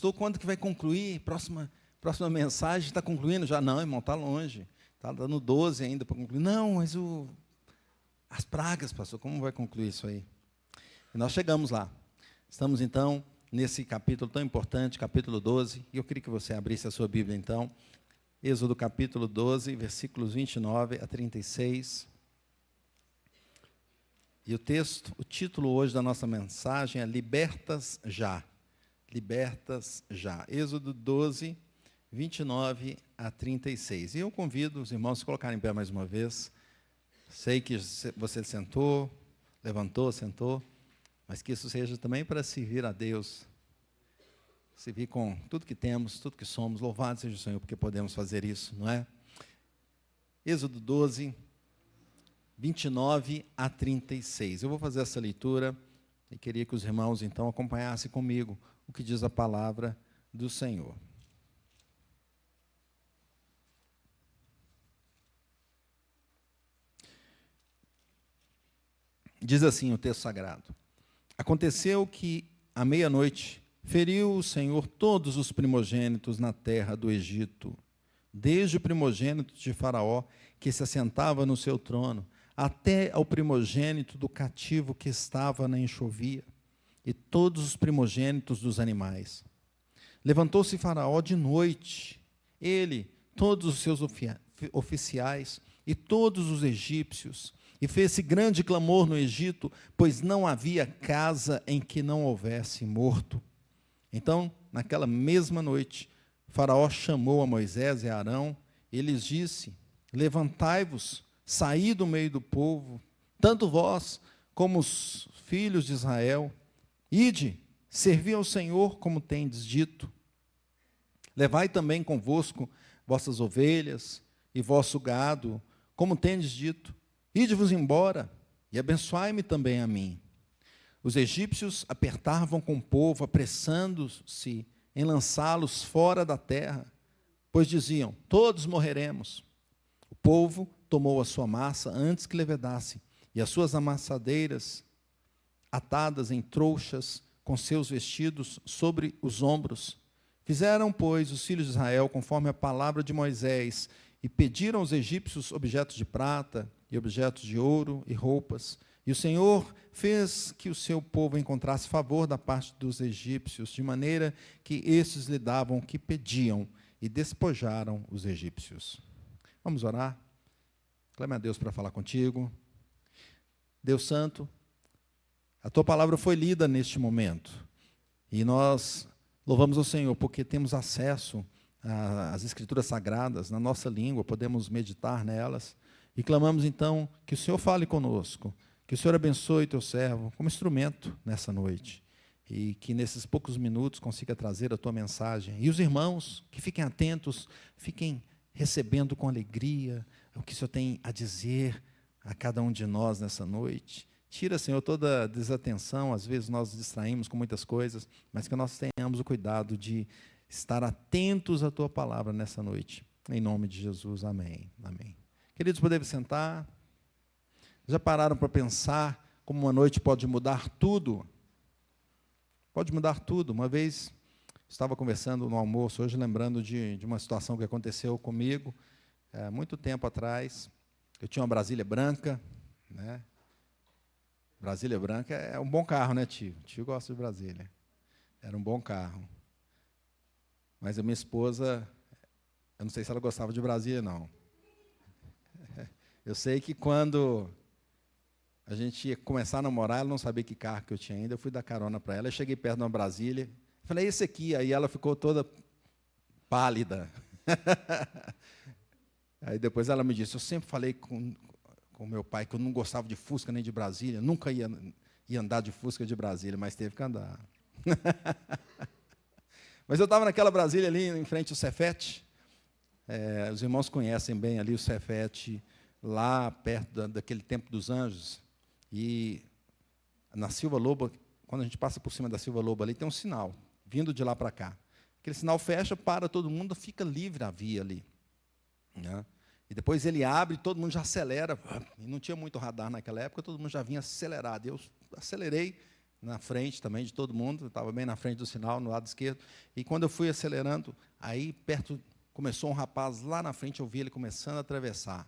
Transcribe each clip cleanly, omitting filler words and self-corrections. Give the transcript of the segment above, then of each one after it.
pastor, quando que vai concluir? Próxima mensagem, está concluindo já? Não, irmão, está longe. Está dando 12 ainda para concluir. Não, mas as pragas, pastor, como vai concluir isso aí? E nós chegamos lá. Estamos, então, nesse capítulo tão importante, capítulo 12, e eu queria que você abrisse a sua Bíblia, então. Êxodo capítulo 12, versículos 29 a 36. E o título hoje da nossa mensagem é Libertas Já. Libertas Já. Êxodo 12, 29 a 36. E eu convido os irmãos a se colocarem em pé mais uma vez. Sei que você sentou, levantou, sentou, mas que isso seja também para servir a Deus. Servir com tudo que temos, tudo que somos. Louvado seja o Senhor, porque podemos fazer isso, não é? Êxodo 12, 29 a 36. Eu vou fazer essa leitura e queria que os irmãos, então, acompanhassem comigo o que diz a palavra do Senhor. Diz assim o texto sagrado: Aconteceu que, à meia-noite, feriu o Senhor todos os primogênitos na terra do Egito, desde o primogênito de Faraó, que se assentava no seu trono, até ao primogênito do cativo que estava na enxovia, e todos os primogênitos dos animais. Levantou-se Faraó de noite, ele, todos os seus oficiais e todos os egípcios, e fez-se grande clamor no Egito, pois não havia casa em que não houvesse morto. Então, naquela mesma noite, Faraó chamou a Moisés e a Arão, e lhes disse: Levantai-vos, saí do meio do povo, tanto vós como os filhos de Israel, ide, servi ao Senhor como tendes dito. Levai também convosco vossas ovelhas e vosso gado, como tendes dito. Ide-vos embora e abençoai-me também a mim. Os egípcios apertavam com o povo, apressando-se em lançá-los fora da terra, pois diziam: todos morreremos. O povo tomou a sua massa antes que levedasse, e as suas amassadeiras, atadas em trouxas, com seus vestidos sobre os ombros. Fizeram, pois, os filhos de Israel, conforme a palavra de Moisés, e pediram aos egípcios objetos de prata, e objetos de ouro, e roupas. E o Senhor fez que o seu povo encontrasse favor da parte dos egípcios, de maneira que estes lhe davam o que pediam, e despojaram os egípcios. Vamos orar? Clame a Deus para falar contigo. Deus Santo, a Tua palavra foi lida neste momento, e nós louvamos ao Senhor, porque temos acesso às Escrituras Sagradas na nossa língua, podemos meditar nelas, e clamamos então que o Senhor fale conosco, que o Senhor abençoe Teu servo como instrumento nessa noite, e que nesses poucos minutos consiga trazer a Tua mensagem, e os irmãos que fiquem atentos, fiquem recebendo com alegria o que o Senhor tem a dizer a cada um de nós nessa noite. Tira, Senhor, toda desatenção, às vezes nós nos distraímos com muitas coisas, mas que nós tenhamos o cuidado de estar atentos à Tua palavra nessa noite. Em nome de Jesus, amém. Amém. Queridos, podemos sentar. Já pararam para pensar como uma noite pode mudar tudo? Pode mudar tudo. Uma vez, estava conversando no almoço, hoje lembrando de uma situação que aconteceu comigo, muito tempo atrás. Eu tinha uma Brasília branca, né? Brasília branca é um bom carro, né, tio? Tio gosta de Brasília. Era um bom carro. Mas a minha esposa, eu não sei se ela gostava de Brasília, não. Eu sei que quando a gente ia começar a namorar, ela não sabia que carro que eu tinha ainda, eu fui dar carona para ela, eu cheguei perto de uma Brasília, falei, esse aqui, aí ela ficou toda pálida. Aí depois ela me disse, eu sempre falei com meu pai que eu não gostava de Fusca nem de Brasília, nunca ia andar de Fusca de Brasília, mas teve que andar. Mas eu estava naquela Brasília ali, em frente ao Cefete, os irmãos conhecem bem ali o Cefete, lá perto daquele Templo dos Anjos, e na Silva Lobo, quando a gente passa por cima da Silva Lobo ali, tem um sinal, vindo de lá para cá. Aquele sinal fecha, para todo mundo, fica livre a via ali, né? E depois ele abre, todo mundo já acelera, e não tinha muito radar naquela época, todo mundo já vinha acelerado. Eu acelerei, na frente também de todo mundo, estava bem na frente do sinal, no lado esquerdo. E quando eu fui acelerando, aí perto começou um rapaz lá na frente, eu vi ele começando a atravessar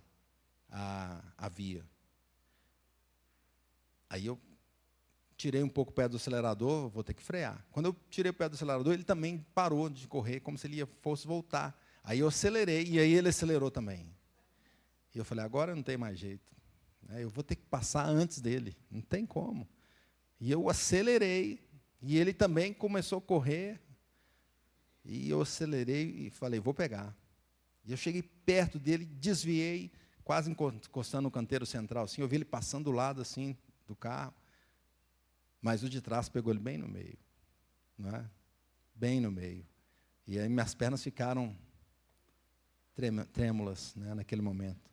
a via. Aí eu tirei um pouco o pé do acelerador, vou ter que frear. Quando eu tirei o pé do acelerador, ele também parou de correr, como se ele fosse voltar. Aí eu acelerei, e aí ele acelerou também. E eu falei, agora não tem mais jeito. Eu vou ter que passar antes dele, não tem como. E eu acelerei, e ele também começou a correr, e eu acelerei e falei, vou pegar. E eu cheguei perto dele, desviei, quase encostando no canteiro central, assim, eu vi ele passando do lado, assim, do carro, mas o de trás pegou ele bem no meio, não é? Bem no meio. E aí minhas pernas ficaram trêmulas, né, naquele momento.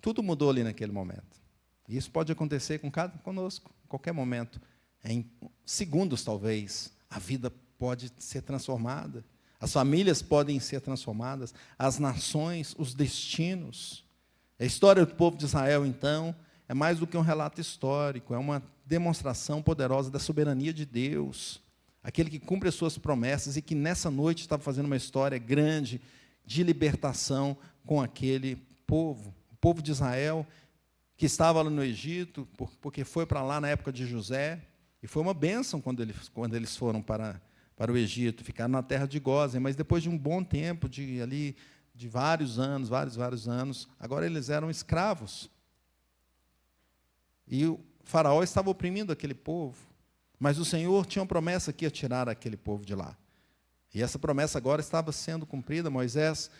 Tudo mudou ali naquele momento. E isso pode acontecer conosco, em qualquer momento. Em segundos, talvez, a vida pode ser transformada. As famílias podem ser transformadas. As nações, os destinos. A história do povo de Israel, então, é mais do que um relato histórico. É uma demonstração poderosa da soberania de Deus. Aquele que cumpre as suas promessas e que, nessa noite, estava fazendo uma história grande de libertação com aquele povo. O povo de Israel, que estava lá no Egito, porque foi para lá na época de José, e foi uma bênção quando eles foram para o Egito, ficaram na terra de Gósen, mas depois de um bom tempo, de vários anos, vários anos, agora eles eram escravos. E o faraó estava oprimindo aquele povo, mas o Senhor tinha uma promessa que ia tirar aquele povo de lá. E essa promessa agora estava sendo cumprida. Moisés,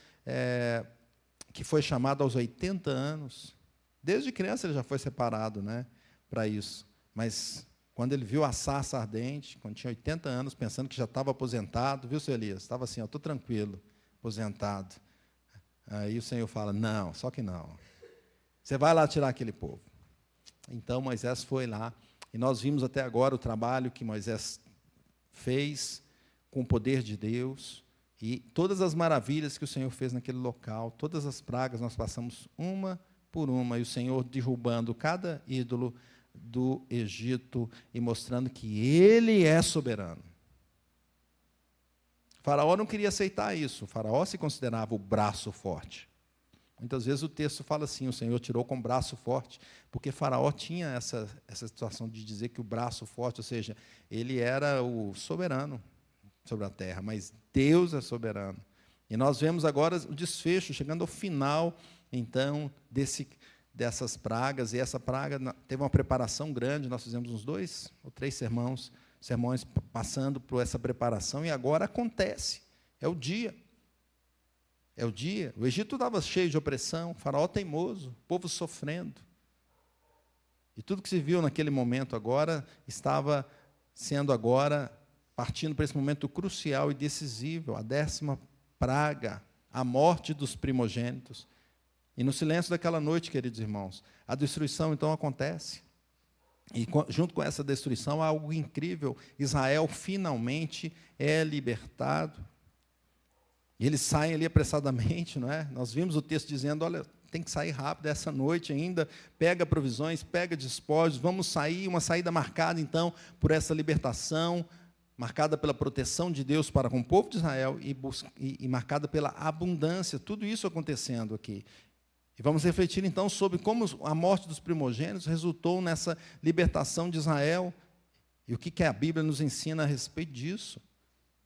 que foi chamado aos 80 anos, desde criança ele já foi separado, né, para isso. Mas quando ele viu a sarça ardente, quando tinha 80 anos, pensando que já estava aposentado, viu, seu Elias? Estava assim, estou tranquilo, aposentado. Aí o Senhor fala, não, só que não. Você vai lá tirar aquele povo. Então Moisés foi lá, e nós vimos até agora o trabalho que Moisés fez com o poder de Deus, e todas as maravilhas que o Senhor fez naquele local, todas as pragas, nós passamos uma por uma, e o Senhor derrubando cada ídolo do Egito e mostrando que Ele é soberano. O faraó não queria aceitar isso, o faraó se considerava o braço forte. Muitas vezes o texto fala assim, o Senhor tirou com o braço forte, porque faraó tinha essa situação de dizer que o braço forte, ou seja, ele era o soberano sobre a terra, mas Deus é soberano. E nós vemos agora o desfecho, chegando ao final, então, dessas pragas, e essa praga teve uma preparação grande, nós fizemos uns 2 ou 3 sermões passando por essa preparação, e agora acontece, é o dia. É o dia. O Egito estava cheio de opressão, faraó teimoso, o povo sofrendo. E tudo que se viu naquele momento agora, estava sendo agora, partindo para esse momento crucial e decisivo, a 10ª praga, a morte dos primogênitos. E no silêncio daquela noite, queridos irmãos, a destruição então acontece. E junto com essa destruição, há algo incrível. Israel finalmente é libertado. E eles saem ali apressadamente, não é? Nós vimos o texto dizendo, olha, tem que sair rápido essa noite ainda, pega provisões, pega despojos, vamos sair, uma saída marcada então por essa libertação, marcada pela proteção de Deus para com o povo de Israel e marcada pela abundância, tudo isso acontecendo aqui. E vamos refletir então sobre como a morte dos primogênitos resultou nessa libertação de Israel e o que a Bíblia nos ensina a respeito disso.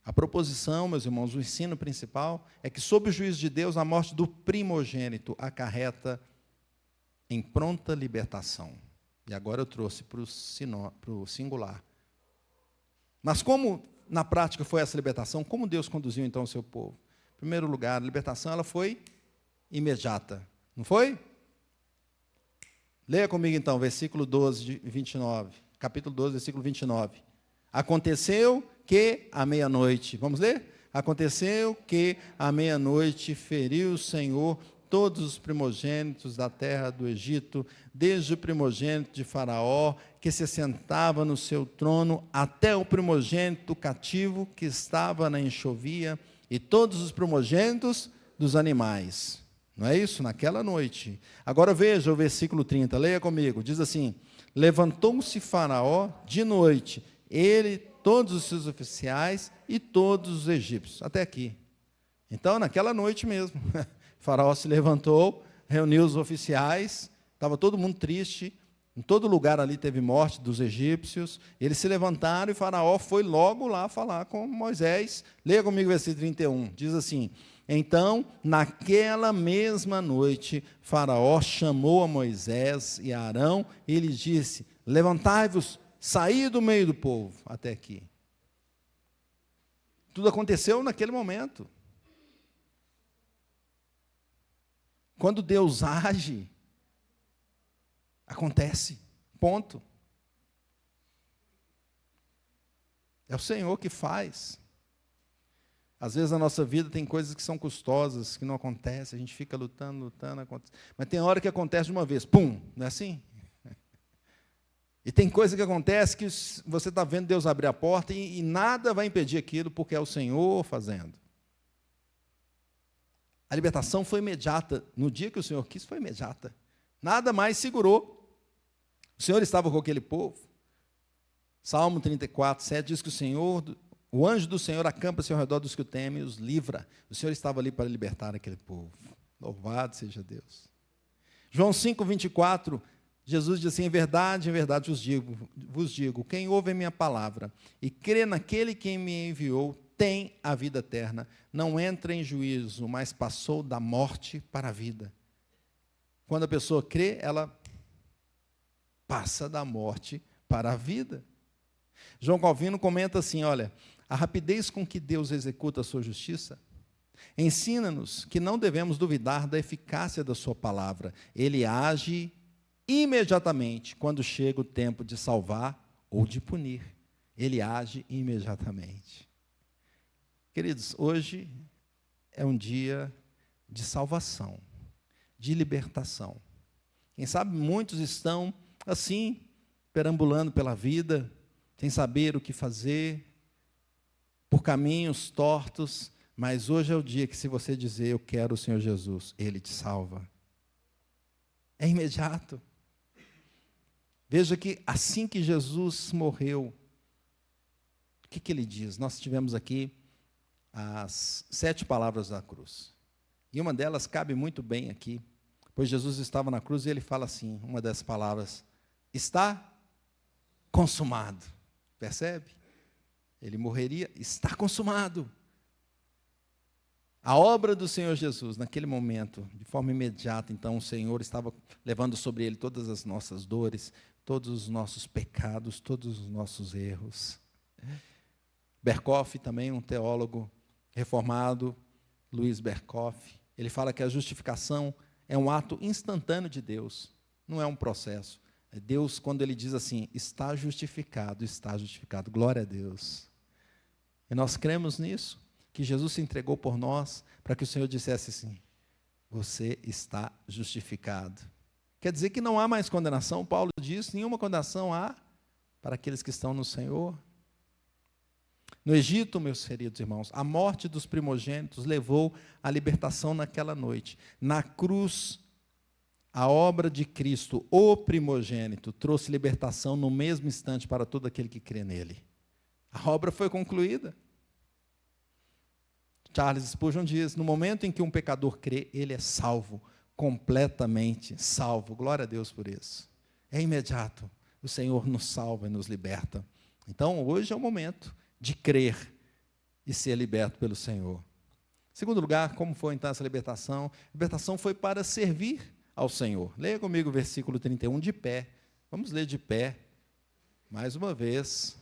A proposição, meus irmãos, o ensino principal é que, sob o juízo de Deus, a morte do primogênito acarreta em pronta libertação. E agora eu trouxe para o singular. Mas como, na prática, foi essa libertação? Como Deus conduziu, então, o seu povo? Em primeiro lugar, a libertação ela foi imediata. Não foi? Leia comigo, então, versículo 12, de 29. Capítulo 12, versículo 29. Aconteceu que à meia-noite, vamos ler? Aconteceu que à meia-noite feriu o Senhor todos os primogênitos da terra do Egito, desde o primogênito de Faraó, que se sentava no seu trono, até o primogênito cativo que estava na enxovia, e todos os primogênitos dos animais. Não é isso? Naquela noite. Agora veja o versículo 30, leia comigo, diz assim, levantou-se Faraó de noite, ele, todos os seus oficiais e todos os egípcios. Até aqui. Então, naquela noite mesmo, Faraó se levantou, reuniu os oficiais, estava todo mundo triste, em todo lugar ali teve morte dos egípcios. Eles se levantaram e Faraó foi logo lá falar com Moisés. Leia comigo o versículo 31. Diz assim: então, naquela mesma noite, Faraó chamou a Moisés e a Arão e lhes disse: levantai-vos, saí do meio do povo. Até aqui. Tudo aconteceu naquele momento. Quando Deus age, acontece, ponto. É o Senhor que faz. Às vezes na nossa vida tem coisas que são custosas, que não acontecem, a gente fica lutando, acontece. Mas tem hora que acontece de uma vez, pum, não é assim? E tem coisa que acontece que você está vendo Deus abrir a porta e nada vai impedir aquilo, porque é o Senhor fazendo. A libertação foi imediata. No dia que o Senhor quis, foi imediata. Nada mais segurou. O Senhor estava com aquele povo. Salmo 34, 7 diz que o anjo do Senhor acampa-se ao redor dos que o temem e os livra. O Senhor estava ali para libertar aquele povo. Louvado seja Deus. João 5, 24, Jesus diz assim: em verdade vos digo, quem ouve a minha palavra e crê naquele que me enviou, tem a vida eterna, não entra em juízo, mas passou da morte para a vida. Quando a pessoa crê, ela passa da morte para a vida. João Calvino comenta assim, olha, a rapidez com que Deus executa a sua justiça ensina-nos que não devemos duvidar da eficácia da sua palavra. Ele age imediatamente quando chega o tempo de salvar ou de punir. Ele age imediatamente. Queridos, hoje é um dia de salvação, de libertação. Quem sabe muitos estão assim, perambulando pela vida, sem saber o que fazer, por caminhos tortos, mas hoje é o dia que, se você dizer, eu quero o Senhor Jesus, Ele te salva. É imediato. Veja que assim que Jesus morreu, o que Ele diz? Nós tivemos aqui as 7 palavras da cruz. E uma delas cabe muito bem aqui, pois Jesus estava na cruz e Ele fala assim, uma das palavras: está consumado. Percebe? Ele morreria, está consumado. A obra do Senhor Jesus, naquele momento, de forma imediata, então, o Senhor estava levando sobre Ele todas as nossas dores, todos os nossos pecados, todos os nossos erros. Berkoff, também um teólogo reformado, Luiz Berkoff, ele fala que a justificação é um ato instantâneo de Deus, não é um processo. Deus, quando Ele diz assim, está justificado, glória a Deus. E nós cremos nisso, que Jesus se entregou por nós, para que o Senhor dissesse assim, você está justificado. Quer dizer que não há mais condenação, Paulo diz, nenhuma condenação há para aqueles que estão no Senhor. No Egito, meus queridos irmãos, a morte dos primogênitos levou à libertação naquela noite. Na cruz, a obra de Cristo, o primogênito, trouxe libertação no mesmo instante para todo aquele que crê nele. A obra foi concluída. Charles Spurgeon diz, no momento em que um pecador crê, ele é salvo, completamente salvo. Glória a Deus por isso. É imediato. O Senhor nos salva e nos liberta. Então, hoje é o momento de crer e ser liberto pelo Senhor. Segundo lugar, como foi então essa libertação? A libertação foi para servir ao Senhor. Leia comigo o versículo 31, de pé. Vamos ler de pé, mais uma vez,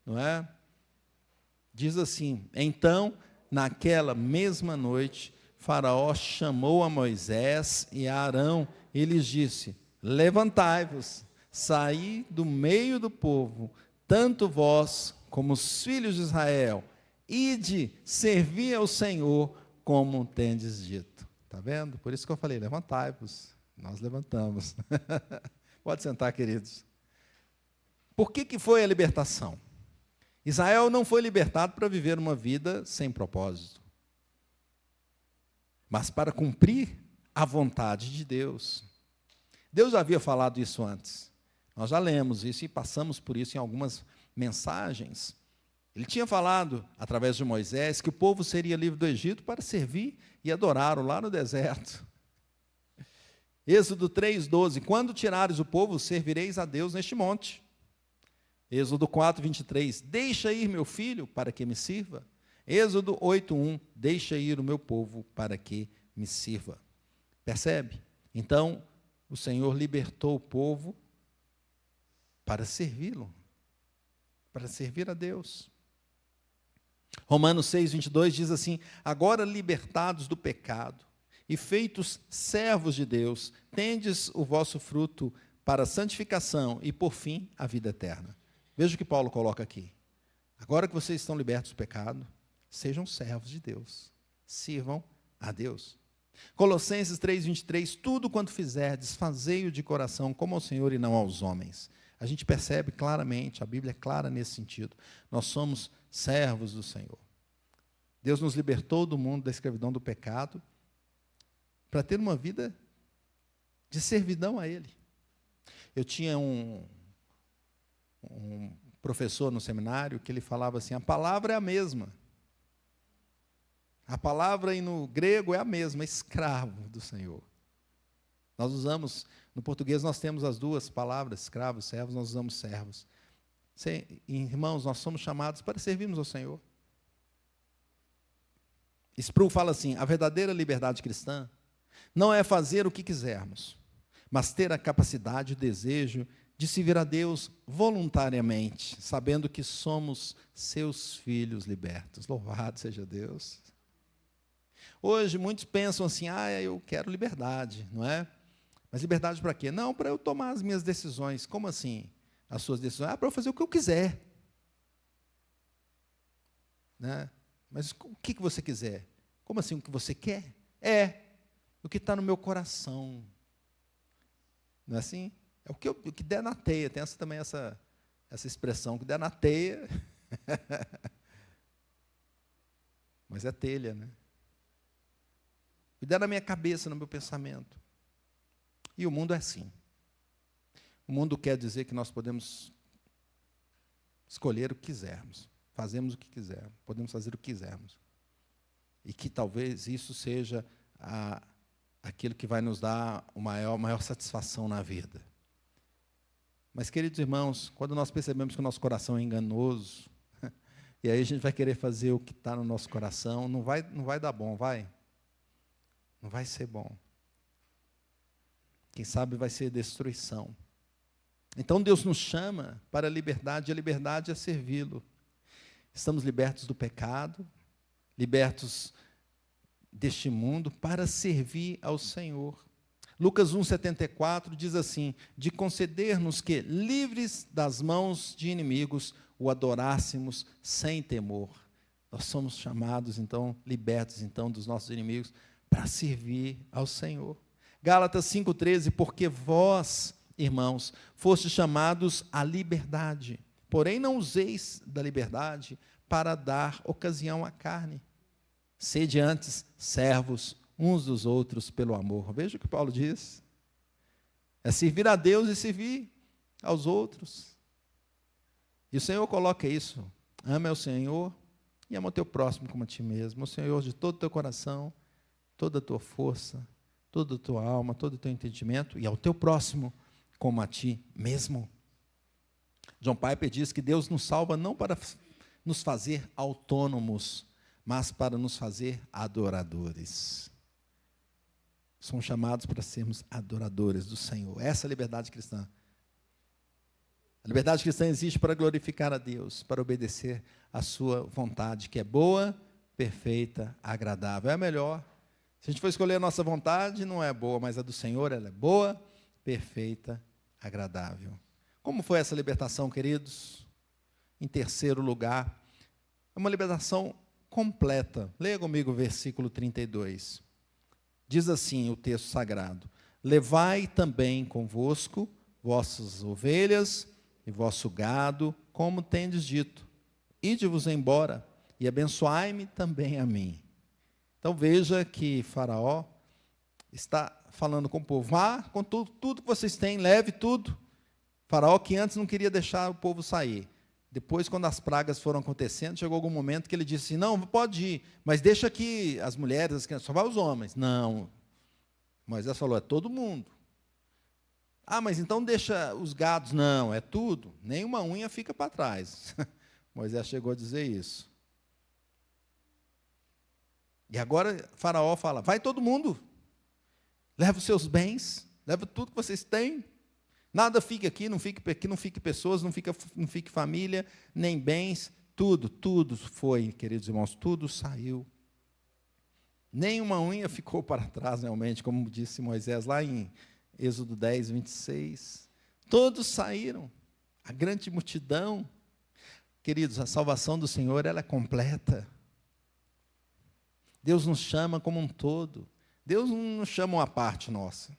não é? Diz assim, então, naquela mesma noite, Faraó chamou a Moisés e a Arão e lhes disse, levantai-vos, saí do meio do povo, tanto vós como os filhos de Israel, ide servir ao Senhor como tendes dito. Está vendo? Por isso que eu falei, levantai-vos. Nós levantamos. Pode sentar, queridos. Por que foi a libertação? Israel não foi libertado para viver uma vida sem propósito, mas para cumprir a vontade de Deus. Deus já havia falado isso antes. Nós já lemos isso e passamos por isso em algumas mensagens, ele tinha falado, através de Moisés, que o povo seria livre do Egito para servir e adorar lá no deserto. Êxodo 3:12, quando tirares o povo, servireis a Deus neste monte. Êxodo 4:23, deixa ir meu filho para que me sirva. Êxodo 8:1, deixa ir o meu povo para que me sirva. Percebe? Então, o Senhor libertou o povo para servi-lo, para servir a Deus. Romanos 6:22 diz assim, agora libertados do pecado e feitos servos de Deus, tendes o vosso fruto para a santificação e, por fim, a vida eterna. Veja o que Paulo coloca aqui. Agora que vocês estão libertos do pecado, sejam servos de Deus, sirvam a Deus. Colossenses 3:23, tudo quanto fizerdes, fazei-o de coração como ao Senhor e não aos homens. A gente percebe claramente, a Bíblia é clara nesse sentido. Nós somos servos do Senhor. Deus nos libertou do mundo da escravidão do pecado para ter uma vida de servidão a Ele. Eu tinha um professor no seminário que ele falava assim, a palavra é a mesma. A palavra aí no grego é a mesma, escravo do Senhor. Nós usamos, no português nós temos as duas palavras, escravos, servos, nós usamos servos. Irmãos, nós somos chamados para servirmos ao Senhor. Sproul fala assim, a verdadeira liberdade cristã não é fazer o que quisermos, mas ter a capacidade e o desejo de servir a Deus voluntariamente, sabendo que somos seus filhos libertos. Louvado seja Deus. Hoje, muitos pensam assim, eu quero liberdade, não é? Mas liberdade para quê? Não, para eu tomar as minhas decisões. Como assim, as suas decisões? Para eu fazer o que eu quiser. Né? Mas o que você quiser? Como assim, o que você quer? É o que está no meu coração. Não é assim? É o que der na teia. Tem também essa expressão, o que der na teia. Mas é telha, né? O que der na minha cabeça, no meu pensamento. E o mundo é assim. O mundo quer dizer que nós podemos escolher o que quisermos. Fazemos o que quisermos. Podemos fazer o que quisermos. E que talvez isso seja aquilo que vai nos dar maior satisfação na vida. Mas, queridos irmãos, quando nós percebemos que o nosso coração é enganoso, e aí a gente vai querer fazer o que está no nosso coração, não vai dar bom, vai? Não vai ser bom. Quem sabe vai ser destruição. Então Deus nos chama para a liberdade, e a liberdade é servi-lo. Estamos libertos do pecado, libertos deste mundo, para servir ao Senhor. Lucas 1,74 diz assim, de conceder-nos que, livres das mãos de inimigos, o adorássemos sem temor. Nós somos chamados, então, libertos, então, dos nossos inimigos, para servir ao Senhor. Gálatas 5,13, porque vós, irmãos, fostes chamados à liberdade, porém não useis da liberdade para dar ocasião à carne. Sede antes servos uns dos outros pelo amor. Veja o que Paulo diz. É servir a Deus e servir aos outros. E o Senhor coloca isso. Ama o Senhor e ama o teu próximo como a ti mesmo. O Senhor de todo o teu coração, toda a tua força, toda a tua alma, todo o teu entendimento, e ao teu próximo como a ti mesmo. John Piper diz que Deus nos salva não para nos fazer autônomos, mas para nos fazer adoradores. Somos chamados para sermos adoradores do Senhor. Essa é a liberdade cristã. A liberdade cristã existe para glorificar a Deus, para obedecer a sua vontade, que é boa, perfeita, agradável. É a melhor. Se a gente for escolher a nossa vontade, não é boa, mas a do Senhor, ela é boa, perfeita, agradável. Como foi essa libertação, queridos? Em terceiro lugar, é uma libertação completa. Leia comigo o versículo 32. Diz assim o texto sagrado, levai também convosco vossas ovelhas e vosso gado, como tendes dito, ide-vos embora, e abençoai-me também a mim. Então veja que Faraó está falando com o povo, vá com tudo que vocês têm, leve tudo. Faraó que antes não queria deixar o povo sair. Depois, quando as pragas foram acontecendo, chegou algum momento que ele disse assim, não, pode ir, mas deixa aqui as mulheres, as crianças, só vai os homens. Não. Moisés falou, é todo mundo. Ah, mas então deixa os gados. Não, é tudo. Nenhuma unha fica para trás. Moisés chegou a dizer isso. E agora Faraó fala, vai todo mundo. Leva os seus bens, leva tudo que vocês têm. Nada fique aqui, não fique pessoas, não fique família, nem bens. Tudo foi, queridos irmãos, tudo saiu. Nenhuma unha ficou para trás, realmente, como disse Moisés lá em Êxodo 10, 26. Todos saíram, a grande multidão. Queridos, a salvação do Senhor, ela é completa. Deus nos chama como um todo. Deus não nos chama uma parte nossa.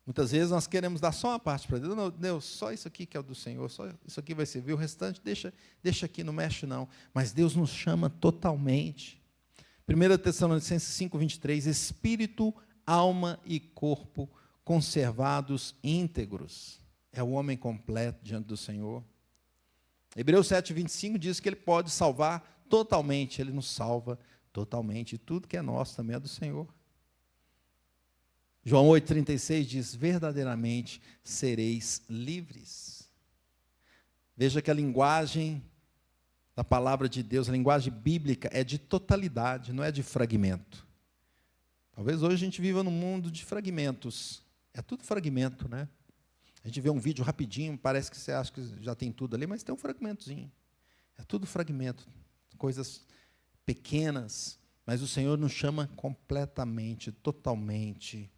Muitas vezes nós queremos dar só uma parte para Deus. Não, Deus, só isso aqui que é o do Senhor, só isso aqui vai servir, o restante deixa aqui, não mexe não. Mas Deus nos chama totalmente. 1 Tessalonicenses 5, 23, espírito, alma e corpo conservados íntegros. É o homem completo diante do Senhor. Hebreus 7, 25 diz que Ele pode salvar totalmente, Ele nos salva totalmente. E tudo que é nosso também é do Senhor. João 8,36 diz, verdadeiramente sereis livres. Veja que a linguagem da palavra de Deus, a linguagem bíblica é de totalidade, não é de fragmento. Talvez hoje a gente viva num mundo de fragmentos. É tudo fragmento, né? A gente vê um vídeo rapidinho, parece que você acha que já tem tudo ali, mas tem um fragmentozinho. É tudo fragmento, coisas pequenas, mas o Senhor nos chama completamente, totalmente.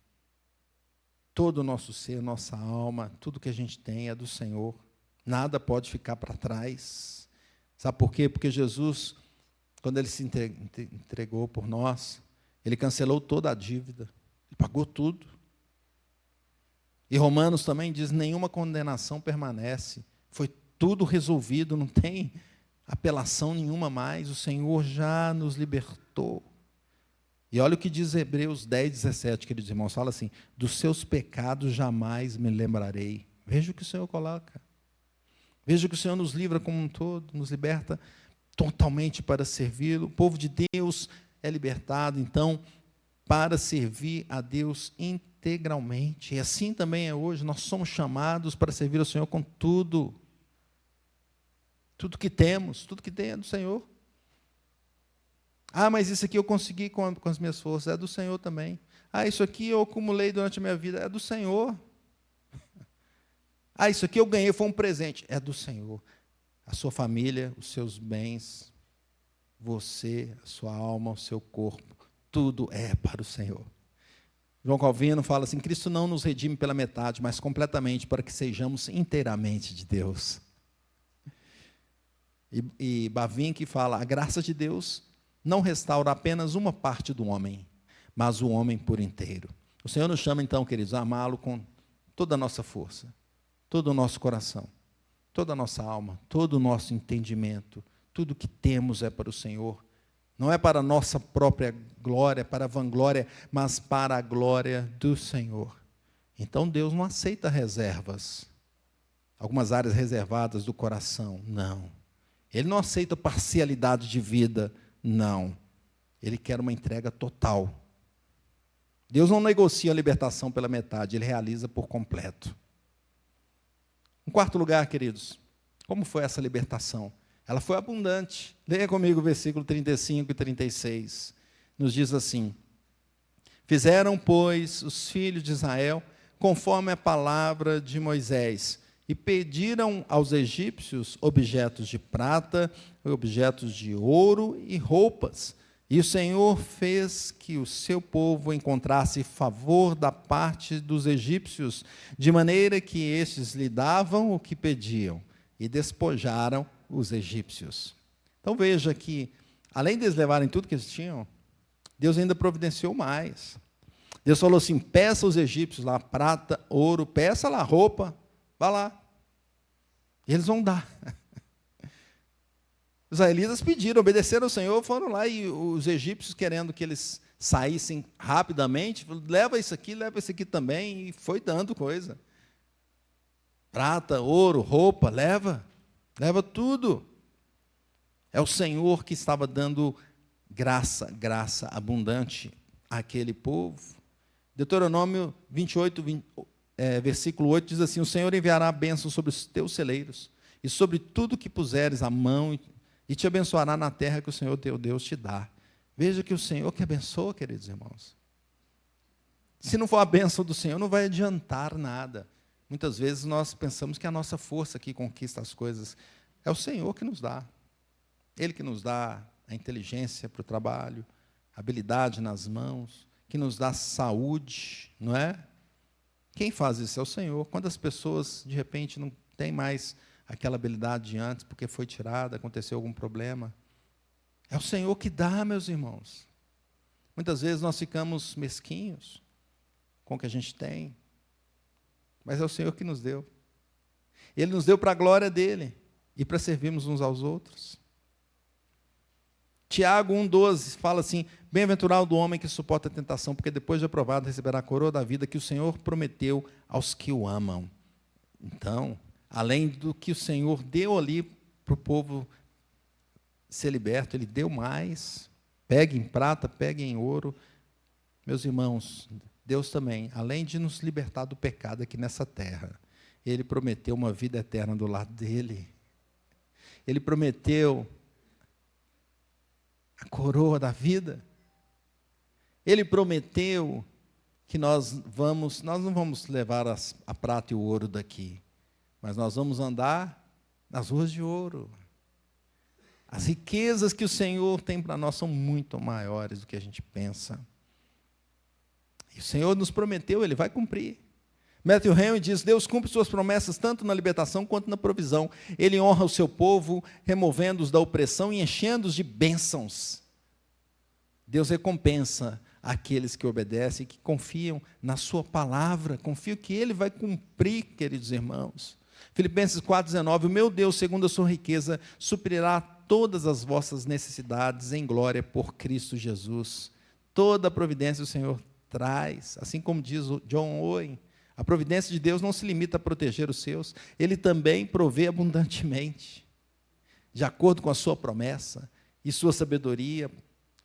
Todo o nosso ser, nossa alma, tudo que a gente tem é do Senhor. Nada pode ficar para trás. Sabe por quê? Porque Jesus, quando Ele se entregou por nós, Ele cancelou toda a dívida. Ele pagou tudo. E Romanos também diz, nenhuma condenação permanece. Foi tudo resolvido, não tem apelação nenhuma mais. O Senhor já nos libertou. E olha o que diz Hebreus 10, 17, queridos irmãos, fala assim, dos seus pecados jamais me lembrarei. Veja o que o Senhor coloca. Veja que o Senhor nos livra como um todo, nos liberta totalmente para servi-lo. O povo de Deus é libertado, então, para servir a Deus integralmente. E assim também é hoje, nós somos chamados para servir ao Senhor com tudo. Tudo que temos, tudo que tem é do Senhor. Ah, mas isso aqui eu consegui com as minhas forças, é do Senhor também. Ah, isso aqui eu acumulei durante a minha vida, é do Senhor. Ah, isso aqui eu ganhei, foi um presente, é do Senhor. A sua família, os seus bens, você, a sua alma, o seu corpo, tudo é para o Senhor. João Calvino fala assim, Cristo não nos redime pela metade, mas completamente, para que sejamos inteiramente de Deus. E Bavinck fala, a graça de Deus não restaura apenas uma parte do homem, mas o homem por inteiro. O Senhor nos chama então, queridos, a amá-lo com toda a nossa força, todo o nosso coração, toda a nossa alma, todo o nosso entendimento, tudo que temos é para o Senhor. Não é para a nossa própria glória, para a vanglória, mas para a glória do Senhor. Então Deus não aceita reservas, algumas áreas reservadas do coração, não. Ele não aceita parcialidade de vida, não. Ele quer uma entrega total. Deus não negocia a libertação pela metade, Ele realiza por completo. Em quarto lugar, queridos, como foi essa libertação? Ela foi abundante. Leia comigo o versículo 35 e 36. Nos diz assim, fizeram, pois, os filhos de Israel, conforme a palavra de Moisés, e pediram aos egípcios objetos de prata, objetos de ouro e roupas. E o Senhor fez que o seu povo encontrasse favor da parte dos egípcios, de maneira que estes lhe davam o que pediam, e despojaram os egípcios. Então veja que, além de eles levarem tudo que eles tinham, Deus ainda providenciou mais. Deus falou assim, peça aos egípcios lá prata, ouro, peça lá roupa, vá lá. E eles vão dar. Os israelitas pediram, obedeceram ao Senhor, foram lá, e os egípcios, querendo que eles saíssem rapidamente, falaram, leva isso aqui também, e foi dando coisa. Prata, ouro, roupa, leva tudo. É o Senhor que estava dando graça abundante àquele povo. Deuteronômio 28, versículo 8 diz assim: o Senhor enviará a bênção sobre os teus celeiros e sobre tudo que puseres a mão, e te abençoará na terra que o Senhor teu Deus te dá. Veja que o Senhor que abençoa, queridos irmãos. Se não for a bênção do Senhor, não vai adiantar nada. Muitas vezes nós pensamos que a nossa força que conquista as coisas é o Senhor que nos dá. Ele que nos dá a inteligência para o trabalho, a habilidade nas mãos, que nos dá saúde, não é? Quem faz isso é o Senhor. Quando as pessoas, de repente, não têm mais aquela habilidade de antes, porque foi tirada, aconteceu algum problema, é o Senhor que dá, meus irmãos. Muitas vezes nós ficamos mesquinhos com o que a gente tem, mas é o Senhor que nos deu. Ele nos deu para a glória dele e para servirmos uns aos outros. Tiago 1,12 fala assim: bem-aventurado o homem que suporta a tentação, porque depois de aprovado receberá a coroa da vida que o Senhor prometeu aos que o amam. Então, além do que o Senhor deu ali para o povo ser liberto, Ele deu mais. Pegue em prata, pegue em ouro. Meus irmãos, Deus também, além de nos libertar do pecado aqui nessa terra, Ele prometeu uma vida eterna do lado dEle. Ele prometeu a coroa da vida. Ele prometeu que nós não vamos levar a prata e o ouro daqui, mas nós vamos andar nas ruas de ouro. As riquezas que o Senhor tem para nós são muito maiores do que a gente pensa. E o Senhor nos prometeu, Ele vai cumprir. Matthew Henry diz: Deus cumpre suas promessas tanto na libertação quanto na provisão. Ele honra o seu povo, removendo-os da opressão e enchendo-os de bênçãos. Deus recompensa aqueles que obedecem e que confiam na sua palavra, confiam que Ele vai cumprir, queridos irmãos. Filipenses 4,19: o meu Deus, segundo a sua riqueza, suprirá todas as vossas necessidades em glória por Cristo Jesus. Toda a providência o Senhor traz, assim como diz o John Owen. A providência de Deus não se limita a proteger os seus, Ele também provê abundantemente, de acordo com a sua promessa e sua sabedoria,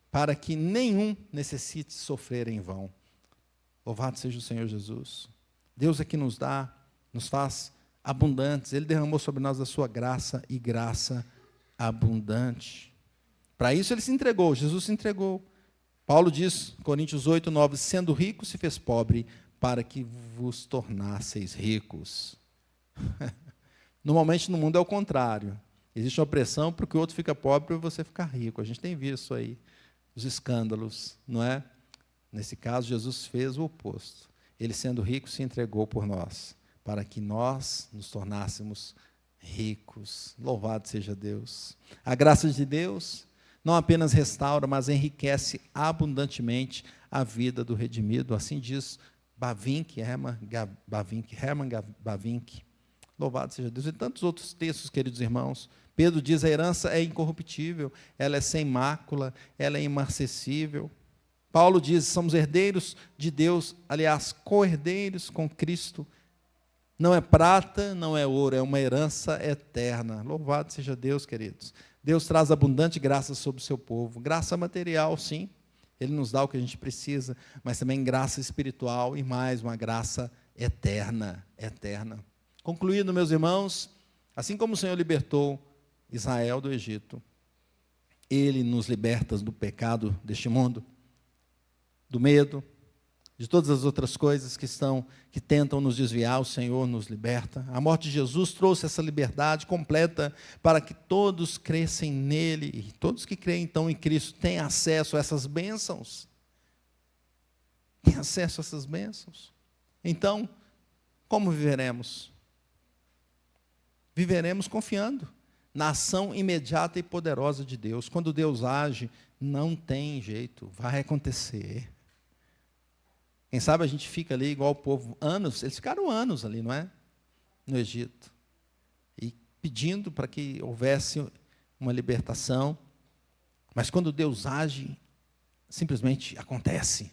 para que nenhum necessite sofrer em vão. Louvado seja o Senhor Jesus. Deus é que nos dá, nos faz abundantes. Ele derramou sobre nós a sua graça e graça abundante. Para isso Ele se entregou, Jesus se entregou. Paulo diz, Coríntios 8:9, sendo rico se fez pobre, para que vos tornasseis ricos. Normalmente no mundo é o contrário. Existe uma pressão porque o outro fica pobre e você fica rico. A gente tem visto isso aí, os escândalos, não é? Nesse caso, Jesus fez o oposto. Ele, sendo rico, se entregou por nós, para que nós nos tornássemos ricos. Louvado seja Deus. A graça de Deus não apenas restaura, mas enriquece abundantemente a vida do redimido. Assim diz Hermann Bavinck. Louvado seja Deus. E tantos outros textos, queridos irmãos. Pedro diz: a herança é incorruptível, ela é sem mácula, ela é imarcessível. Paulo diz: somos herdeiros de Deus, aliás, co-herdeiros com Cristo. Não é prata, não é ouro, é uma herança eterna. Louvado seja Deus, queridos. Deus traz abundante graça sobre o seu povo. Graça material, sim. Ele nos dá o que a gente precisa, mas também graça espiritual e mais uma graça eterna, eterna. Concluindo, meus irmãos, assim como o Senhor libertou Israel do Egito, Ele nos liberta do pecado deste mundo, do medo, de todas as outras coisas que tentam nos desviar. O Senhor nos liberta. A morte de Jesus trouxe essa liberdade completa para que todos crescem nele, e todos que creem então em Cristo têm acesso a essas bênçãos. Têm acesso a essas bênçãos. Então, como viveremos? Viveremos confiando na ação imediata e poderosa de Deus. Quando Deus age, não tem jeito, vai acontecer. Quem sabe a gente fica ali igual o povo, anos, eles ficaram anos ali, não é? No Egito. E pedindo para que houvesse uma libertação. Mas quando Deus age, simplesmente acontece.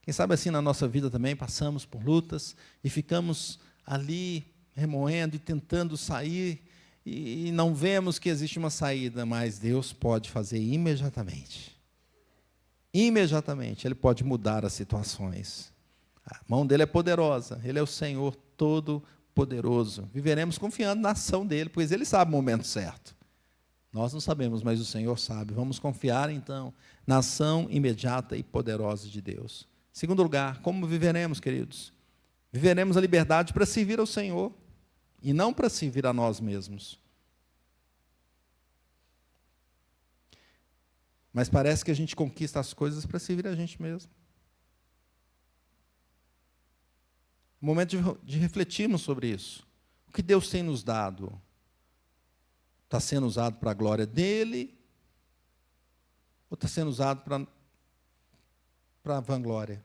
Quem sabe assim na nossa vida também passamos por lutas e ficamos ali remoendo e tentando sair, e não vemos que existe uma saída, mas Deus pode fazer imediatamente. Imediatamente, Ele pode mudar as situações. A mão dele é poderosa, Ele é o Senhor Todo-Poderoso. Viveremos confiando na ação dEle, pois Ele sabe o momento certo. Nós não sabemos, mas o Senhor sabe. Vamos confiar, então, na ação imediata e poderosa de Deus. Segundo lugar, como viveremos, queridos? Viveremos a liberdade para servir ao Senhor e não para servir a nós mesmos. Mas parece que a gente conquista as coisas para servir a gente mesmo. Momento de refletirmos sobre isso. O que Deus tem nos dado está sendo usado para a glória dEle ou está sendo usado para a vanglória?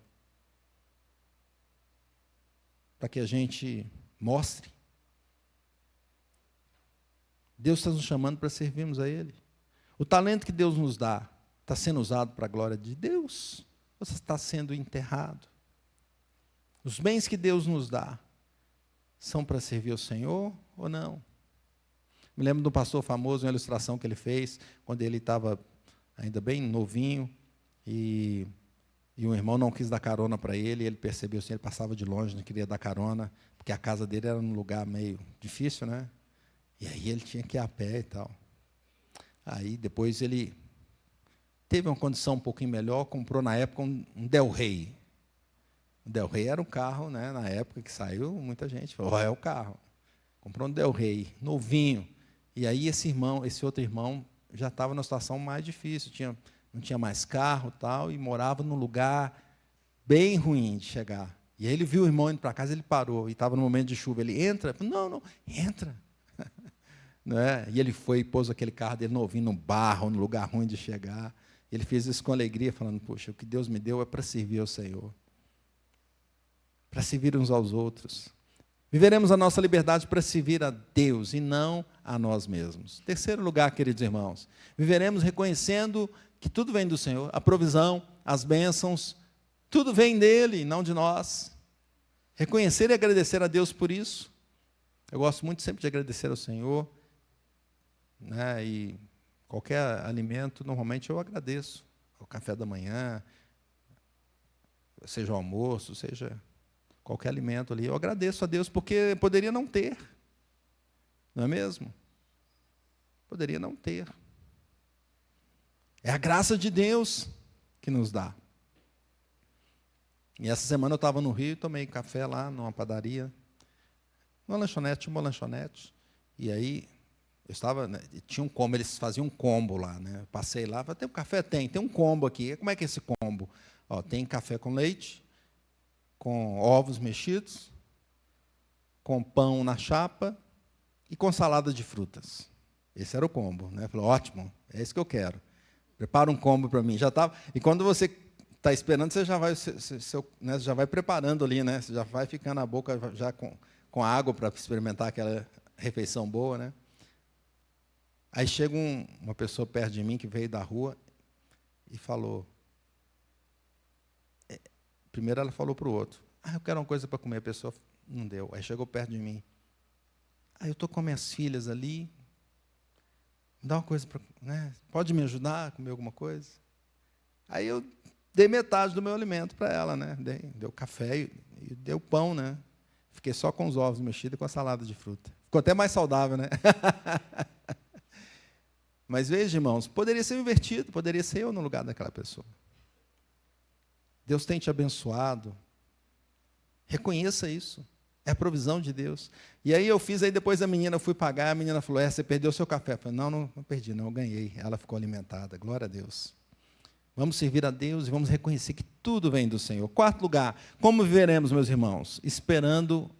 Para que a gente mostre. Deus está nos chamando para servirmos a Ele. O talento que Deus nos dá está sendo usado para a glória de Deus ou está sendo enterrado? Os bens que Deus nos dá são para servir ao Senhor ou não? Me lembro de um pastor famoso, uma ilustração que ele fez, quando ele estava ainda bem novinho, e um irmão não quis dar carona para ele, e ele percebeu assim, ele passava de longe, não queria dar carona, porque a casa dele era num lugar meio difícil, né? E aí ele tinha que ir a pé e tal. Aí depois ele teve uma condição um pouquinho melhor, comprou na época um Del Rey. O Del Rey era um carro, né, na época que saiu, muita gente falou, é o carro. Comprou um Del Rey, novinho. E aí esse outro irmão, já estava numa situação mais difícil, não tinha mais carro tal, e morava num lugar bem ruim de chegar. E aí ele viu o irmão indo para casa, ele parou, e estava no momento de chuva. Ele entra, não, entra. Não é? E ele foi e pôs aquele carro dele novinho no barro, num lugar ruim de chegar. Ele fez isso com alegria, falando, poxa, o que Deus me deu é para servir ao Senhor. Para servir uns aos outros. Viveremos a nossa liberdade para servir a Deus e não a nós mesmos. Terceiro lugar, queridos irmãos, viveremos reconhecendo que tudo vem do Senhor, a provisão, as bênçãos, tudo vem dEle, não de nós. Reconhecer e agradecer a Deus por isso. Eu gosto muito sempre de agradecer ao Senhor, né, e qualquer alimento, normalmente eu agradeço. O café da manhã, seja o almoço, seja qualquer alimento ali, eu agradeço a Deus, porque poderia não ter, não é mesmo? Poderia não ter. É a graça de Deus que nos dá. E essa semana eu estava no Rio, tomei café lá numa padaria, uma lanchonete, e aí eu estava, né, tinha um combo, eles faziam um combo lá, né? Eu passei lá, falei, tem um café? Tem um combo aqui. Como é que é esse combo? Ó, tem café com leite, com ovos mexidos, com pão na chapa e com salada de frutas. Esse era o combo, né? Falei, ótimo, é isso que eu quero. Prepara um combo para mim. Já tava, e quando você está esperando, você já vai, né, já vai preparando ali, né? Você já vai ficando na boca já com água para experimentar aquela refeição boa, né? Aí chega uma pessoa perto de mim que veio da rua e falou. Primeiro ela falou para o outro, eu quero uma coisa para comer, a pessoa não deu. Aí chegou perto de mim. Eu estou com minhas filhas ali, me dá uma coisa para, né? Pode me ajudar a comer alguma coisa? Aí eu dei metade do meu alimento para ela, né? Deu café e deu pão, né? Fiquei só com os ovos mexidos e com a salada de fruta. Ficou até mais saudável, né? Mas veja, irmãos, poderia ser invertido, poderia ser eu no lugar daquela pessoa. Deus tem te abençoado. Reconheça isso. É a provisão de Deus. E aí eu fiz, aí depois a menina, eu fui pagar, a menina falou, você perdeu o seu café. Eu falei, não perdi, não, eu ganhei. Ela ficou alimentada, glória a Deus. Vamos servir a Deus e vamos reconhecer que tudo vem do Senhor. Quarto lugar, como viveremos, meus irmãos? Esperando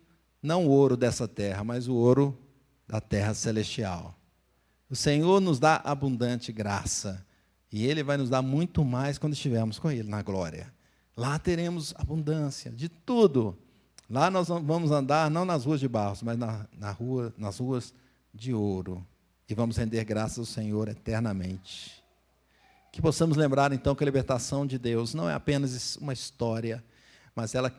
não o ouro dessa terra, mas o ouro da terra celestial. O Senhor nos dá abundante graça. E Ele vai nos dar muito mais quando estivermos com Ele na glória. Lá teremos abundância de tudo. Lá nós vamos andar, não nas ruas de barro, mas nas ruas de ouro. E vamos render graças ao Senhor eternamente. Que possamos lembrar, então, que a libertação de Deus não é apenas uma história, mas ela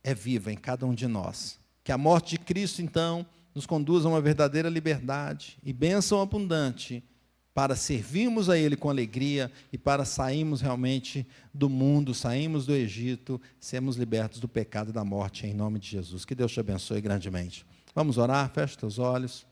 é viva em cada um de nós. Que a morte de Cristo, então, nos conduza a uma verdadeira liberdade e bênção abundante para servirmos a Ele com alegria e para sairmos realmente do mundo, sairmos do Egito, sermos libertos do pecado e da morte, em nome de Jesus. Que Deus te abençoe grandemente. Vamos orar? Feche teus olhos.